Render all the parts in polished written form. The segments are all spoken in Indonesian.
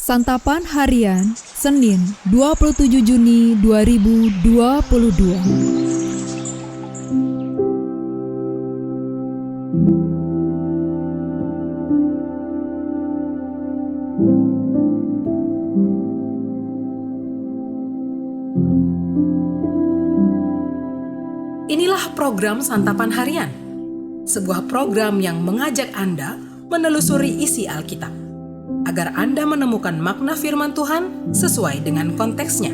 Santapan Harian, Senin 27 Juni 2022. Inilah program Santapan Harian, sebuah program yang mengajak Anda menelusuri isi Alkitab, agar Anda menemukan makna firman Tuhan sesuai dengan konteksnya.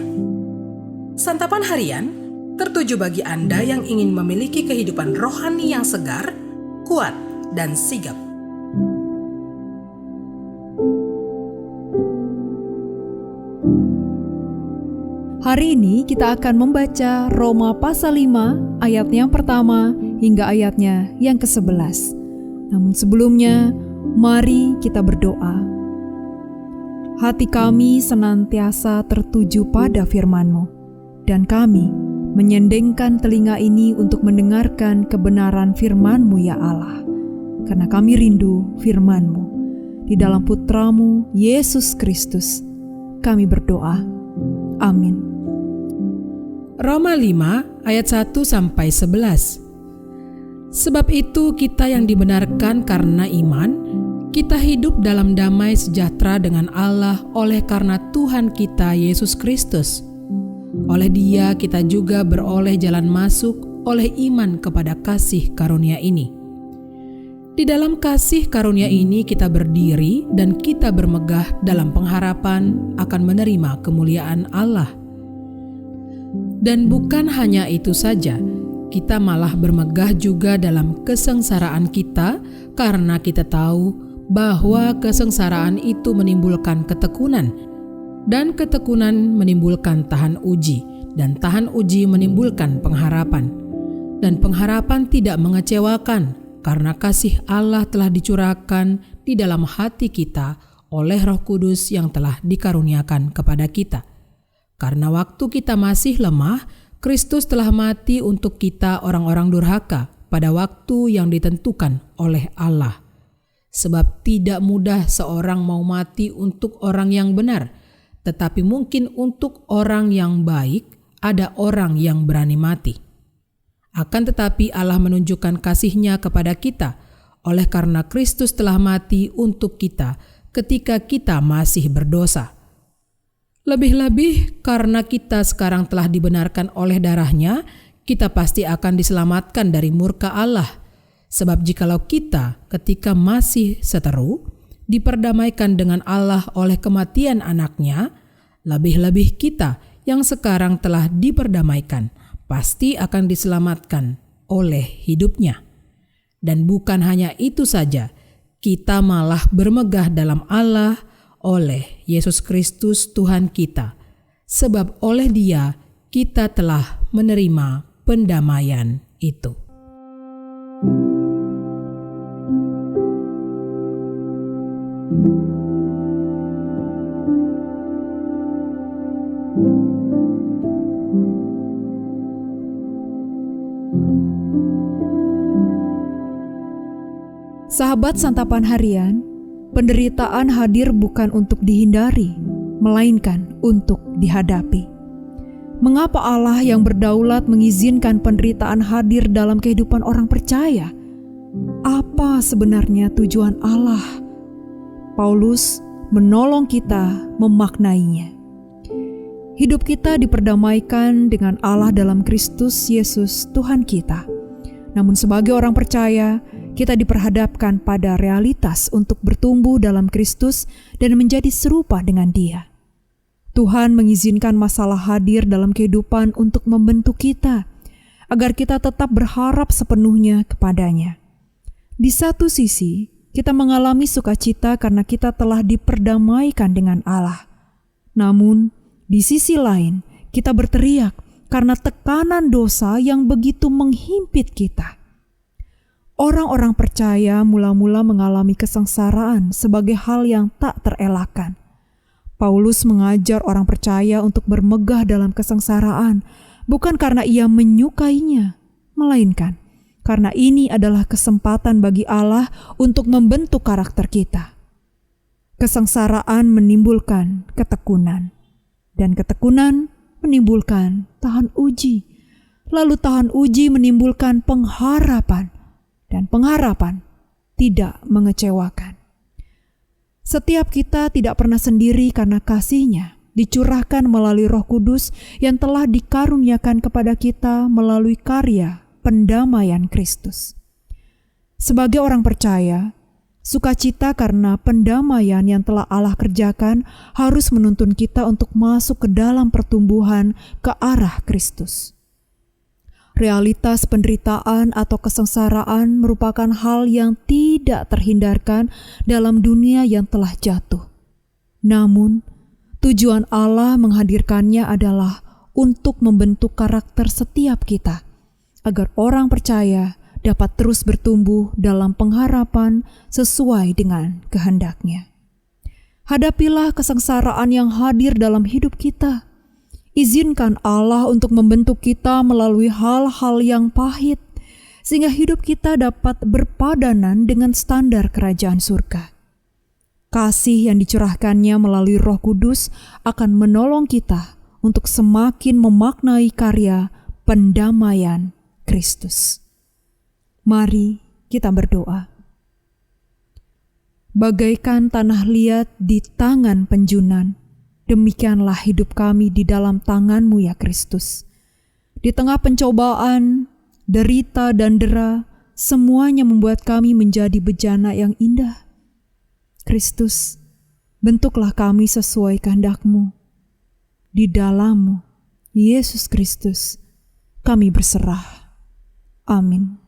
Santapan Harian tertuju bagi Anda yang ingin memiliki kehidupan rohani yang segar, kuat, dan sigap. Hari ini kita akan membaca Roma pasal 5 ayatnya yang pertama hingga ayatnya yang ke-11. Namun sebelumnya, mari kita berdoa. Hati kami senantiasa tertuju pada firman-Mu, dan kami menyendengkan telinga ini untuk mendengarkan kebenaran firman-Mu ya Allah, karena kami rindu firman-Mu. Di dalam Putra-Mu, Yesus Kristus, kami berdoa. Amin. Roma 5 ayat 1-11. Sebab itu kita yang dibenarkan karena iman, kita hidup dalam damai sejahtera dengan Allah oleh karena Tuhan kita Yesus Kristus. Oleh Dia kita juga beroleh jalan masuk oleh iman kepada kasih karunia ini. Di dalam kasih karunia ini kita berdiri dan kita bermegah dalam pengharapan akan menerima kemuliaan Allah. Dan bukan hanya itu saja, kita malah bermegah juga dalam kesengsaraan kita karena kita tahu bahwa kesengsaraan itu menimbulkan ketekunan, dan ketekunan menimbulkan tahan uji, dan tahan uji menimbulkan pengharapan. Dan pengharapan tidak mengecewakan, karena kasih Allah telah dicurahkan di dalam hati kita oleh Roh Kudus yang telah dikaruniakan kepada kita. Karena waktu kita masih lemah, Kristus telah mati untuk kita orang-orang durhaka pada waktu yang ditentukan oleh Allah. Sebab tidak mudah seorang mau mati untuk orang yang benar, tetapi mungkin untuk orang yang baik ada orang yang berani mati. Akan tetapi Allah menunjukkan kasih-Nya kepada kita, oleh karena Kristus telah mati untuk kita ketika kita masih berdosa. Lebih-lebih karena kita sekarang telah dibenarkan oleh darah-Nya, kita pasti akan diselamatkan dari murka Allah. Sebab jikalau kita ketika masih seteru diperdamaikan dengan Allah oleh kematian anaknya, lebih-lebih kita yang sekarang telah diperdamaikan pasti akan diselamatkan oleh hidupnya. Dan bukan hanya itu saja, kita malah bermegah dalam Allah oleh Yesus Kristus Tuhan kita. Sebab oleh Dia kita telah menerima pendamaian itu. Sahabat Santapan Harian, penderitaan hadir bukan untuk dihindari, melainkan untuk dihadapi. Mengapa Allah yang berdaulat mengizinkan penderitaan hadir dalam kehidupan orang percaya? Apa sebenarnya tujuan Allah? Paulus menolong kita memaknainya. Hidup kita diperdamaikan dengan Allah dalam Kristus Yesus Tuhan kita. Namun sebagai orang percaya, kita diperhadapkan pada realitas untuk bertumbuh dalam Kristus dan menjadi serupa dengan Dia. Tuhan mengizinkan masalah hadir dalam kehidupan untuk membentuk kita, agar kita tetap berharap sepenuhnya kepada-Nya. Di satu sisi, kita mengalami sukacita karena kita telah diperdamaikan dengan Allah. Namun, di sisi lain, kita berteriak karena tekanan dosa yang begitu menghimpit kita. Orang-orang percaya mula-mula mengalami kesengsaraan sebagai hal yang tak terelakkan. Paulus mengajar orang percaya untuk bermegah dalam kesengsaraan, bukan karena ia menyukainya, melainkan karena ini adalah kesempatan bagi Allah untuk membentuk karakter kita. Kesengsaraan menimbulkan ketekunan, dan ketekunan menimbulkan tahan uji. Lalu tahan uji menimbulkan pengharapan, dan pengharapan tidak mengecewakan. Setiap kita tidak pernah sendiri karena kasih-Nya dicurahkan melalui Roh Kudus yang telah dikaruniakan kepada kita melalui karya pendamaian Kristus. Sebagai orang percaya, sukacita karena pendamaian yang telah Allah kerjakan harus menuntun kita untuk masuk ke dalam pertumbuhan ke arah Kristus. Realitas penderitaan atau kesengsaraan merupakan hal yang tidak terhindarkan dalam dunia yang telah jatuh. Namun, tujuan Allah menghadirkannya adalah untuk membentuk karakter setiap kita, agar orang percaya dapat terus bertumbuh dalam pengharapan sesuai dengan kehendak-Nya. Hadapilah kesengsaraan yang hadir dalam hidup kita. Izinkan Allah untuk membentuk kita melalui hal-hal yang pahit, sehingga hidup kita dapat berpadanan dengan standar kerajaan surga. Kasih yang dicurahkannya melalui Roh Kudus akan menolong kita untuk semakin memaknai karya pendamaian Kristus. Mari kita berdoa. Bagaikan tanah liat di tangan penjunan, demikianlah hidup kami di dalam tangan-Mu ya Kristus. Di tengah pencobaan, derita dan dera, semuanya membuat kami menjadi bejana yang indah. Kristus, bentuklah kami sesuai kehendak-Mu. Di dalam-Mu, Yesus Kristus, kami berserah. Amin.